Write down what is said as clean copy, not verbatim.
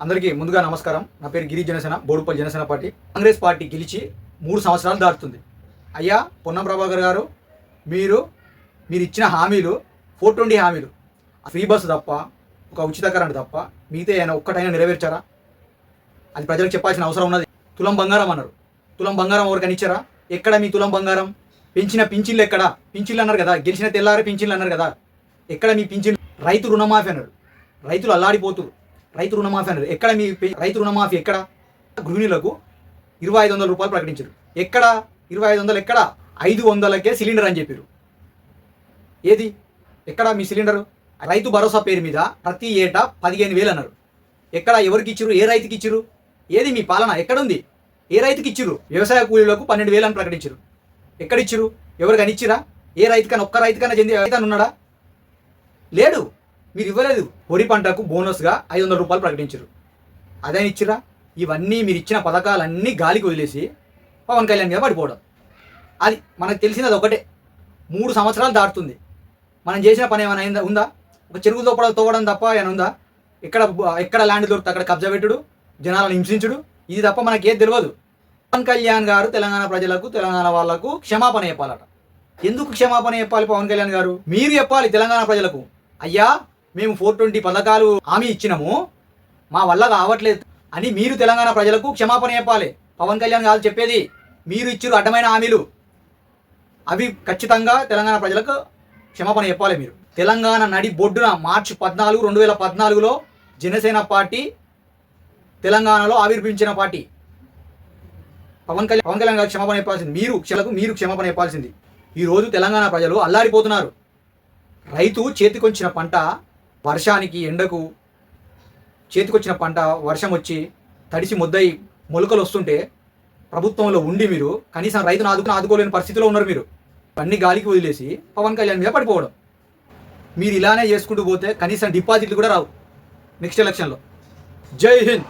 అందరికీ ముందుగా నమస్కారం. నా పేరు గిరి జనసేన, బోడుపల్లి జనసేన పార్టీ. కాంగ్రెస్ పార్టీ గెలిచి 3 సంవత్సరాలు దాటుతుంది. అయ్యా పొన్నం ప్రభాకర్ గారు, మీరు ఇచ్చిన హామీలు 420 హామీలు, ఫ్రీ బస్సు తప్ప, ఒక ఉచిత కరెంట్ తప్ప మిగతా అయినా ఒక్కటైనా నెరవేర్చారా? అది ప్రజలకు చెప్పాల్సిన అవసరం ఉన్నది. తులం బంగారం అన్నారు. తులం బంగారం ఎవరికైనా ఇచ్చారా? ఎక్కడ మీ తులం బంగారం? పెంచిన పింఛన్లు ఎక్కడ? పింఛన్లు అన్నారు కదా, గెలిచిన తెల్లారే పింఛన్లు అన్నారు కదా, ఎక్కడ మీ పింఛన్లు? రైతు రుణమాఫీ అన్నారు. రైతులు అల్లాడిపోతున్నారు. రైతు రుణమాఫీ అన్నారు. ఎక్కడ మీ రైతు రుణమాఫీ? ఎక్కడ? గృహిణులకు 2500 రూపాయలు ప్రకటించారు. ఎక్కడ 2500? ఎక్కడ? 500కే సిలిండర్ అని చెప్పారు. ఏది? ఎక్కడ మీ సిలిండరు? రైతు భరోసా పేరు మీద ప్రతి ఏటా 15,000 అన్నారు. ఎక్కడ? ఎవరికి ఇచ్చిరు? ఏ రైతుకి ఇచ్చిరు? ఏది మీ పాలన? ఎక్కడుంది? ఏ రైతుకి ఇచ్చిరు? వ్యవసాయ కూలీలకు 12,000 అని ప్రకటించారు. ఎక్కడిచ్చిరు? ఎవరికైనా ఇచ్చిరా? ఏ రైతుకైనా, ఒక్క రైతుకైనా చెంది రైతు ఉన్నాడా? లేడు. మీరు ఇవ్వలేదు. వరి పంటకు బోనస్గా 500 రూపాయలు ప్రకటించారు. అదైనా ఇచ్చిరా? ఇవన్నీ మీరు ఇచ్చిన పథకాలన్నీ గాలికి వదిలేసి పవన్ కళ్యాణ్ మీద పడిపోవడం. అది మనకు తెలిసినది ఒకటే. 3 సంవత్సరాలు దాటుతుంది. మనం చేసిన పని ఏమైనా ఉందా? ఒక చెరువు తోవడం తప్ప ఏమైనా ఉందా? ఎక్కడ ల్యాండ్ దొరికితే అక్కడ కబ్జా పెట్టుడు, జనాలను హింసించుడు, ఇది తప్ప మనకి ఏది తెలియదు. పవన్ కళ్యాణ్ గారు తెలంగాణ ప్రజలకు, తెలంగాణ వాళ్లకు క్షమాపణ చెప్పాలట. ఎందుకు క్షమాపణ చెప్పాలి పవన్ కళ్యాణ్ గారు? మీరు చెప్పాలి తెలంగాణ ప్రజలకు, అయ్యా మేము 420 పథకాలు హామీ ఇచ్చినాము, మా వల్ల కావట్లేదు అని మీరు తెలంగాణ ప్రజలకు క్షమాపణ చెప్పాలి. పవన్ కళ్యాణ్ గారు చెప్పేది, మీరు ఇచ్చిన అడ్డమైన హామీలు అవి ఖచ్చితంగా తెలంగాణ ప్రజలకు క్షమాపణ చెప్పాలి. మీరు తెలంగాణ నడి బొడ్డున మార్చి 14, 2014లో జనసేన పార్టీ తెలంగాణలో ఆవిర్భవించిన పార్టీ. పవన్ కళ్యాణ్ గారికి క్షమాపణ చెప్పాల్సింది మీరు క్షమాపణ చెప్పాల్సింది. ఈరోజు తెలంగాణ ప్రజలు అల్లాడిపోతున్నారు. రైతు చేతికొచ్చిన పంట వర్షానికి, ఎండకు చేతికొచ్చిన పంట వర్షం వచ్చి తడిసి ముద్దయి మొలకలు వస్తుంటే ప్రభుత్వంలో ఉండి మీరు కనీసం రైతును ఆదుకోలేని పరిస్థితిలో ఉన్నారు. మీరు అన్ని గాలికి వదిలేసి పవన్ కళ్యాణ్ మీద పడిపోవడం. మీరు ఇలానే చేసుకుంటూ పోతే కనీసం డిపాజిట్లు కూడా రావు నెక్స్ట్ ఎలక్షన్లో. జై హింద్.